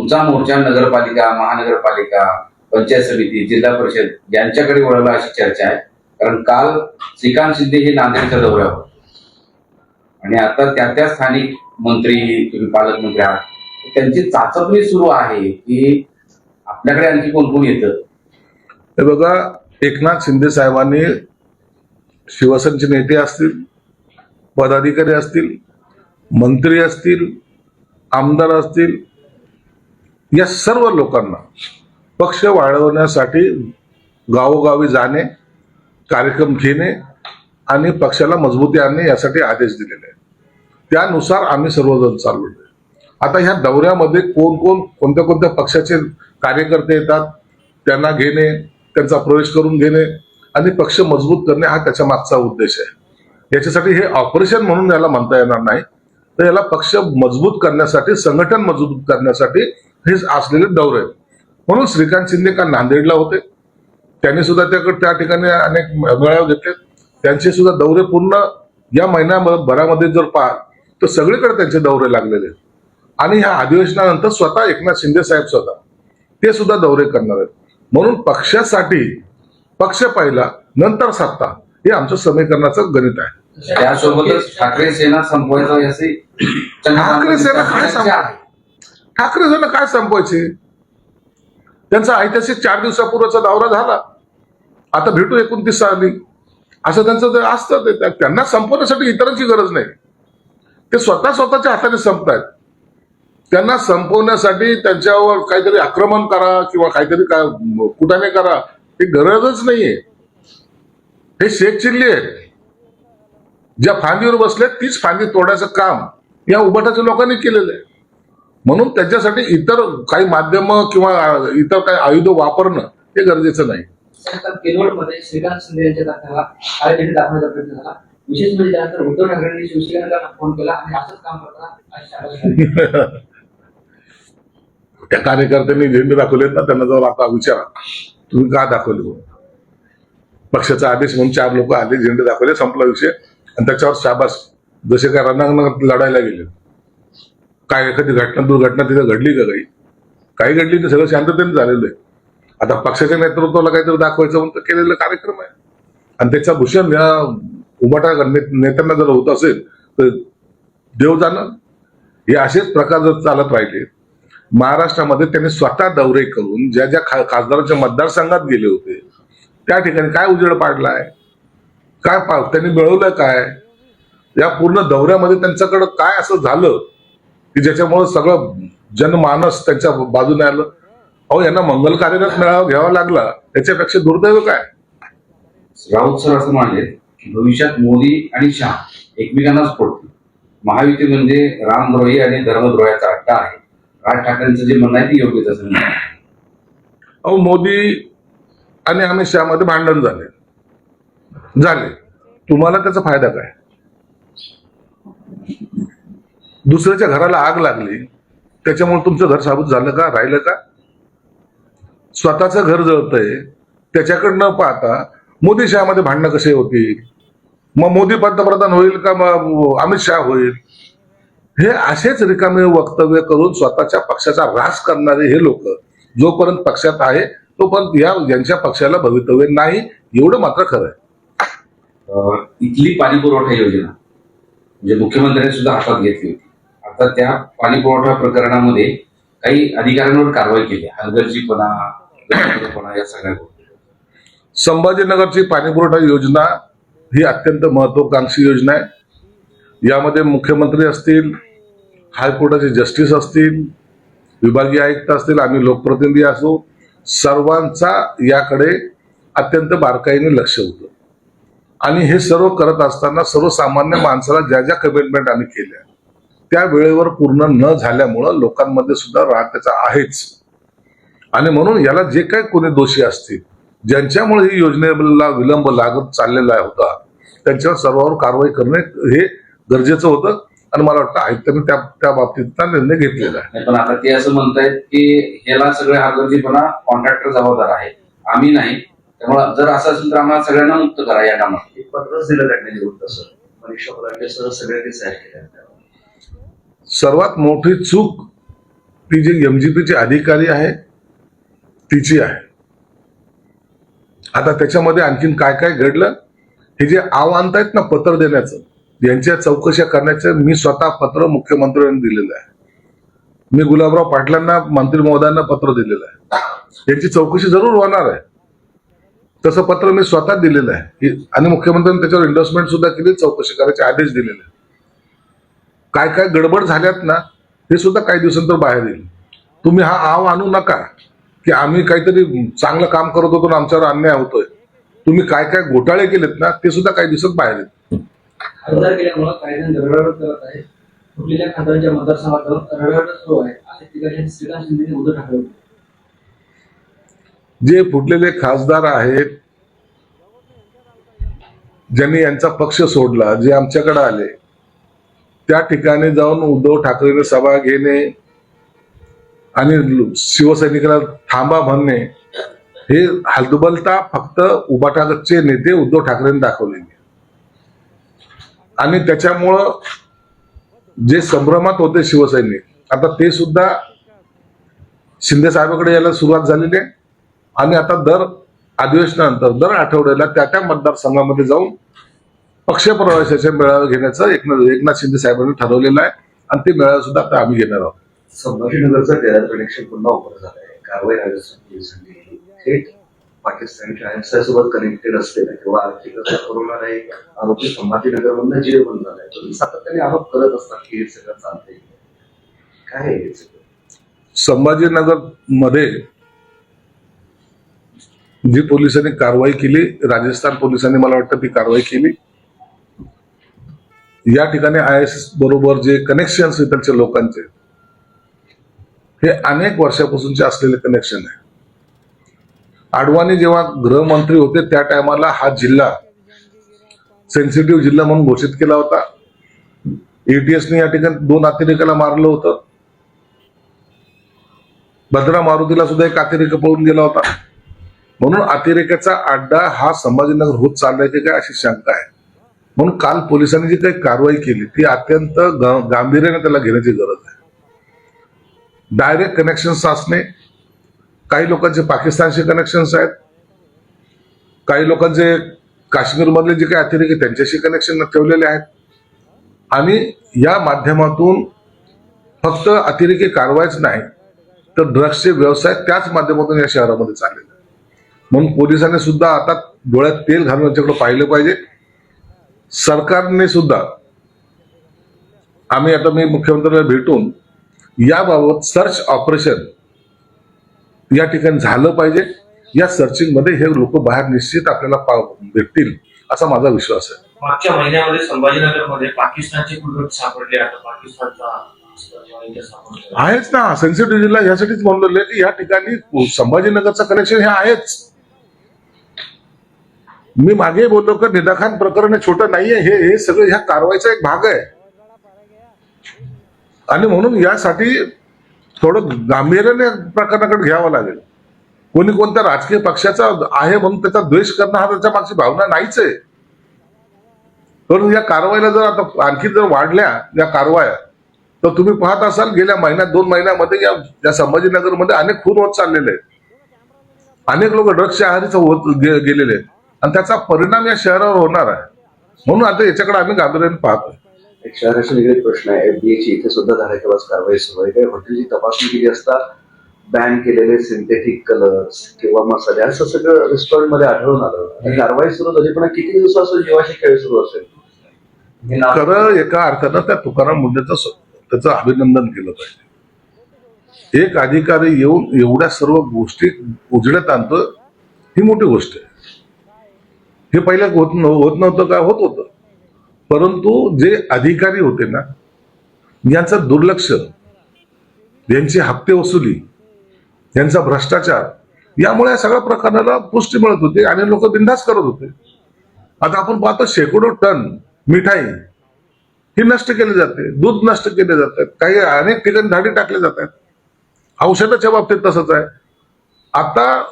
तुमचा मोर्चा नगरपालिका, महानगरपालिका, पंचायत समिती, जिल्हा परिषद यांच्याकडे वळवला अशी चर्चा आहे. कारण काल श्रीकांत शिंदे हे नांदेडच्या दौऱ्यावर आणि आता त्या स्थानिक मंत्री, तुम्ही पालकमंत्री आहात, त्यांची चाचपणी सुरू आहे की आपल्याकडे आणखी कोण कोण येतं. हे बघा, एकनाथ शिंदे साहेबांनी शिवसेनेचे नेते असतील, पदाधिकारी असतील, मंत्री असतील, आमदार असतील, या सर्व लोकांना पक्ष वाढवण्यासाठी गावोगावी जाणे, कार्यक्रम घेणे आणि पक्षाला मजबूती आणणे यासाठी आदेश दिलेले आहेत. त्यानुसार आम्ही सर्वजण चाललो. आता ह्या दौऱ्यामध्ये कोण कोण कोणत्या कोणत्या पक्षाचे कार्यकर्ते येतात त्यांना घेणे, त्यांचा प्रवेश करून घेणे आणि पक्ष मजबूत करणे हा त्याच्या मागचा उद्देश आहे. याच्यासाठी हे ऑपरेशन म्हणून याला म्हणता येणार नाही, तर याला पक्ष मजबूत करण्यासाठी, संघटन मजबूत करण्यासाठी हे असलेले दौरे आहेत. म्हणून श्रीकांत शिंदे काल नांदेडला होते, त्यांनी सुद्धा त्या ठिकाणी अनेक मेळावे घेतले. त्यांचे सुद्धा दौरे पूर्ण या महिन्याभरामध्ये जर पाहाल तर सगळीकडे त्यांचे दौरे लागलेले आहेत. आणि ह्या अधिवेशनानंतर स्वतः एकनाथ शिंदे साहेब स्वतः ते सुद्धा दौरे करणार आहेत. म्हणून पक्षासाठी पक्ष पहिला, नंतर सत्ता, हे आमचं समीकरणाचं गणित आहे. त्यासोबतच ठाकरे सेना संपवायचं असे ठाकरे सेना काय संपवायचे? त्यांचा ऐतिहासिक 4 दिवसापूर्वीचा दौरा झाला, आता भेटू 29 साली, असं त्यांचं ते असतं. त्यांना संपवण्यासाठी इतरांची गरज नाही, ते स्वतःच्या हाताने संपतायत. त्यांना संपवण्यासाठी त्यांच्यावर काहीतरी आक्रमण करा किंवा काहीतरी कुटाने करा, ही गरजच नाहीये. हे शेख चिल्ली आहेत, ज्या फांदीवर बसले तीच फांदी तोडायचं काम या उबाटाच्या लोकांनी केलेलं आहे. म्हणून त्याच्यासाठी इतर काही माध्यम किंवा इतर काही आयुध वापरणं हे गरजेचं नाही. केनोडमध्ये श्रीकांत शिंदे यांच्या ताफ्याला काय तिथे दाखवण्याचा प्रयत्न झाला. विशेष म्हणजे त्यानंतर उद्धव ठाकरेंनी शिवसेनेला फोन केला आणि असंच काम करताना त्या कार्यकर्त्यांनी झेंडे दाखवलेत ना, त्यांना जर आता विचारा तुम्ही का दाखवले. पक्षाचा आदेश म्हणून 4 लोक आले, झेंडे दाखवले, संपला विषय. आणि त्याच्यावर शाबास, जसे काय रणांगणात लढायला गेले. काय एखादी दुर्घटना तिथे घडली का? काही घडली तर सगळं शांततेने झालेलं आहे. आता पक्षाच्या नेतृत्वाला काहीतरी दाखवायचं म्हणून केलेला कार्यक्रम आहे. आणि त्याचा भूषण या उबाटा नेत्यांना जर होत असेल तर देव जाणं. हे असेच प्रकार जर चालत राहिले, महाराष्ट्रामध्ये त्यांनी स्वतः दौरे करून ज्या ज्या खासदारांच्या मतदारसंघात गेले होते त्या ठिकाणी काय उजेड पाडलाय, काय त्यांनी मिळवलं काय, या पूर्ण दौऱ्यामध्ये त्यांच्याकडं काय असं झालं की ज्याच्यामुळे सगळं जनमानस त्यांच्या बाजूने आलं. अहो, यांना मंगल कार्यालयात मेळावा घ्यावा लागला, त्याच्यापेक्षा दुर्दैव काय. राऊत सर असं म्हणाले की भविष्यात मोदी आणि शहा एकमेकांनाच फोडतील. महायुती म्हणजे रामद्रोही आणि धर्मद्रोहाचा अड्डा आहे. राज ठाकरेंचं जे म्हणणं आहे ते योग्यच असं म्हणणं. अहो, मोदी आणि अमित शहा मध्ये भांडण झाले, तुम्हाला त्याचा फायदा काय? दुसऱ्याच्या घराला आग लागली, त्याच्यामुळे तुमचं घर साबूत झालं का, राहिलं का? स्वतःचं घर जळतंय, त्याच्याकडे न पाहता मोदी शहा मध्ये भांडणं कसे होतील? मग मोदी पंतप्रधान होईल का मग अमित शहा होईल? हे असेच रिकामे वक्तव्य करून स्वतःच्या पक्षाचा ऱ्हास करणारे हे लोक जोपर्यंत पक्षात आहे तोपर्यंत यांच्या पक्षाला भवितव्य नाही, एवढं मात्र खरं आहे. इथली पाणी पुरवठा योजना म्हणजे मुख्यमंत्र्यांनी सुद्धा हातात घेतली होती. आता त्या पाणी पुरवठा प्रकरणामध्ये काही अधिकाऱ्यांवर कारवाई केली, हलगर्जीपणा या सगळ्या गोष्टी. संभाजीनगरची पाणी पुरवठा योजना ही अत्यंत महत्वाकांक्षी योजना आहे. यामध्ये मुख्यमंत्री असतील, हायकोर्टाचे जस्टिस असतील, विभागीय आयुक्त असतील, आम्ही लोकप्रतिनिधी असो, सर्वांचा याकडे अत्यंत बारकाईने लक्ष होतं. आणि हे सर्व करत असताना सर्वसामान्य माणसाला ज्या ज्या कमिटमेंट आम्ही केल्या त्या वेळेवर पूर्ण न झाल्यामुळं लोकांमध्ये सुद्धा राग त्याचा आहेच. आणि म्हणून याला जे काही कोणी दोषी असतील, ज्यांच्यामुळे ही योजनेला विलंब लागत चाललेला होता, त्यांच्यावर सर्वांवर कारवाई करणे हे गरजेचं होतं. आणि मला वाटतं आयुक्तांनी त्या बाबतीतचा निर्णय घेतलेला आहे. पण आता ते असं म्हणतायत की याला सगळे हलगर्जीपणा कॉन्ट्रॅक्टर जबाबदार आहे, आम्ही नाही. त्यामुळे जर असं असेल तर आम्हाला सगळ्यांना मुक्त करा या कामात. पत्रच दिलं त्यांनी तसं मनीषा कोल्हाटे सर सगळ्यांनी तयार केलं. सर्वात मोठी चूक ती जी एमजीपीची अधिकारी आहे तिची आहे. आता त्याच्यामध्ये आणखीन काय काय घडलं, हे जे आव्हान आहेत ना पत्र देण्याचं, यांच्या चौकशा करण्याचं मी स्वतः पत्र मुख्यमंत्र्यांनी दिलेलं आहे. मी गुलाबराव पाटलांना, मंत्री महोदयांना पत्र दिलेलं आहे. यांची चौकशी जरूर होणार आहे. तसं पत्र मी स्वतः दिलेलं आहे आणि मुख्यमंत्र्यांनी त्याच्यावर एंडोर्समेंट सुद्धा केली, चौकशी करायचे आदेश दिलेले. काय काय गडबड झाल्यात ना हे सुद्धा काही दिवसांतर बाहेर येईल. तुम्ही हा आव आणू नका की आम्ही काहीतरी चांगलं काम करत होतो आणि आमच्यावर अन्याय होतोय. तुम्ही काय काय घोटाळे केलेत ना ते सुद्धा काही दिवसात बाहेर येईल. खासदार केल्यामुळे काही जण रडारड करत आहेत. फुटलेल्या खासदारांच्या मतदारसंघात रडारड सुरू आहे असे ठिकाणी श्रीकांत शिंदे उद्धव ठाकरे होते. जे फुटलेले खासदार आहेत, ज्यांनी यांचा पक्ष सोडला, जे आमच्याकडे आले, त्या ठिकाणी जाऊन उद्धव ठाकरेने सभा घेणे आणि शिवसैनिकाला थांबा म्हणणे, हे हलगर्जीपणा फक्त उभाटाचे नेते उद्धव ठाकरेंनी दाखवलेली. आणि त्याच्यामुळं जे संभ्रमात होते शिवसैनिक, आता ते सुद्धा शिंदे साहेबांकडे यायला सुरुवात झालेली आहे. आणि आता दर अधिवेशनानंतर दर आठवड्याला त्या त्या मतदारसंघामध्ये जाऊन पक्ष प्रवेशाचे मेळावे घेण्याचं एकनाथ शिंदे साहेबांनी ठरवलेलं आहे. आणि ते मेळावे सुद्धा आता आम्ही घेणार आहोत. संभाजीनगरचं टेरर कनेक्शन पुन्हा उघड झालं आहे. कारवाई राजस्थान पोलिसांनी थेट पाकिस्तानी टायम्ससोबत कनेक्टेड असलेला किंवा आर्थिक करून एक आरोपी संभाजीनगरमधनं जेल बंद झालाय. तुम्ही सातत्याने आरोप करत असतात की हे सगळं चालतंय. काय आहे हे सगळं? संभाजीनगर मध्ये जी पोलिसांनी कारवाई केली, राजस्थान पोलिसांनी मला वाटतं ती कारवाई केली. या ठिकाणी ISS बरोबर जे कनेक्शन इथलच्या लोकांचे, हे अनेक वर्षापासूनचे असलेले कनेक्शन आहे. आडवाणी जेव्हा गृहमंत्री होते त्या टायमाला हा जिल्हा सेन्सिटिव्ह जिल्हा म्हणून घोषित केला होता. ATSने या ठिकाणी 2 अतिरेकाला मारलं होतं. भद्रा मारुतीला सुद्धा एक अतिरेक पळून गेला होता. म्हणून अतिरेकाचा अड्डा हा संभाजीनगर होत चाललाय काय अशी शंका आहे. म्हणून काल पोलिसांनी जी काही कारवाई केली ती अत्यंत गांभीर्याने त्याला घेण्याची गरज आहे. डायरेक्ट कनेक्शन्स असणे, काही लोकांचे पाकिस्तानशी कनेक्शन्स आहेत, काही लोकांचे काश्मीरमधले जे काही अतिरेकी त्यांच्याशी कनेक्शन ठेवलेले आहेत. आणि या माध्यमातून फक्त अतिरेकी कारवाईच नाही तर ड्रग्सचे व्यवसाय त्याच माध्यमातून या शहरामध्ये चाललेले. म्हणून पोलिसांनी सुद्धा आता डोळ्यात तेल घालून याच्याकडे पाहिलं पाहिजे. सरकारने सुद्धा, मी मुख्यमंत्र्यांना भेटून याबाबत सर्च ऑपरेशन या ठिकाणी झालं पाहिजे. या सर्चिंग मध्ये हे लोक बाहेर निश्चित आपल्याला भेटतील असा माझा विश्वास आहे. मागच्या महिन्यामध्ये संभाजीनगरमध्ये पाकिस्तानचे बुलडॉग सापडले. आता पाकिस्तानचा आहेच ना सेन्सिटिव्ह जिल्हा, यासाठीच म्हणलेलं की या ठिकाणी संभाजीनगरचं कनेक्शन हे आहेच. मी मागे बोललो की निदाखान प्रकरण छोटं नाहीये, हे सगळं ह्या कारवाईचा एक भाग आहे. आणि म्हणून यासाठी थोडं गांभीर्याने प्रकरणाकडे घ्यावं लागेल. कोणी कोणत्या राजकीय पक्षाचा आहे म्हणून त्याचा द्वेष करणं हा त्याच्या मागची भावना नाहीच आहे. म्हणून या कारवाईला जर आता आणखी जर वाढल्या या कारवाया तर तुम्ही पाहत असाल गेल्या महिन्यात 2 महिन्यामध्ये या संभाजीनगरमध्ये अनेक खून होत चाललेले आहेत. अनेक लोक ड्रग्सच्या आहारीच होत गेलेले आहेत आणि त्याचा परिणाम या शहरावर होणार आहे. म्हणून आता याच्याकडे आम्ही गांभीर्याने पाहतोय. एक शहराशी निगडीत प्रश्न आहे. FDAची इथे सुद्धा धाराशिवास कारवाई सुरू आहे. काही हॉटेलची तपासणी केली असता बॅन केलेले सिंथेटिक कलर्स किंवा मसाले असं सगळं रेस्टॉरंट मध्ये आढळून आलं. कारवाई सुरू झाली पण किती दिवसापासून जीवाशी खेळ सुरू असेल. खरं एका अर्थानं त्या तुकाराम मुंडेचं त्याचं अभिनंदन केलं पाहिजे. एक अधिकारी येऊन एवढ्या सर्व गोष्टी उजेडात आणतो ही मोठी गोष्ट आहे. हे पहिल्या होत नव्हतं का? होत होतं. परंतु जे अधिकारी होते ना यांचं दुर्लक्ष, यांची हप्ते वसुली, यांचा भ्रष्टाचार, यामुळे या सगळ्या प्रकरणाला पुष्टी मिळत होती आणि लोक बिनधास्त करत होते. आता आपण पाहतो शेकडो टन मिठाई ही नष्ट केली जाते, दूध नष्ट केले जातात, काही अनेक ठिकाणी धाडी टाकले जातात. औषधाच्या बाबतीत तसंच आहे. आता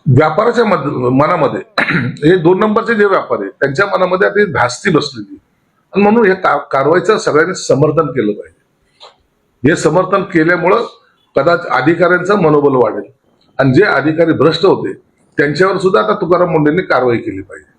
व्यापाराच्या मनामध्ये हे 2 नंबरचे जे व्यापारी आहेत त्यांच्या मनामध्ये आता धास्ती बसलेली आणि म्हणून हे कारवाईचं सगळ्यांनी समर्थन केलं पाहिजे. हे समर्थन केल्यामुळं कदाचित अधिकाऱ्यांचं मनोबल वाढेल आणि जे अधिकारी भ्रष्ट होते त्यांच्यावर सुद्धा आता तुकाराम मुंढेंनी कारवाई केली पाहिजे.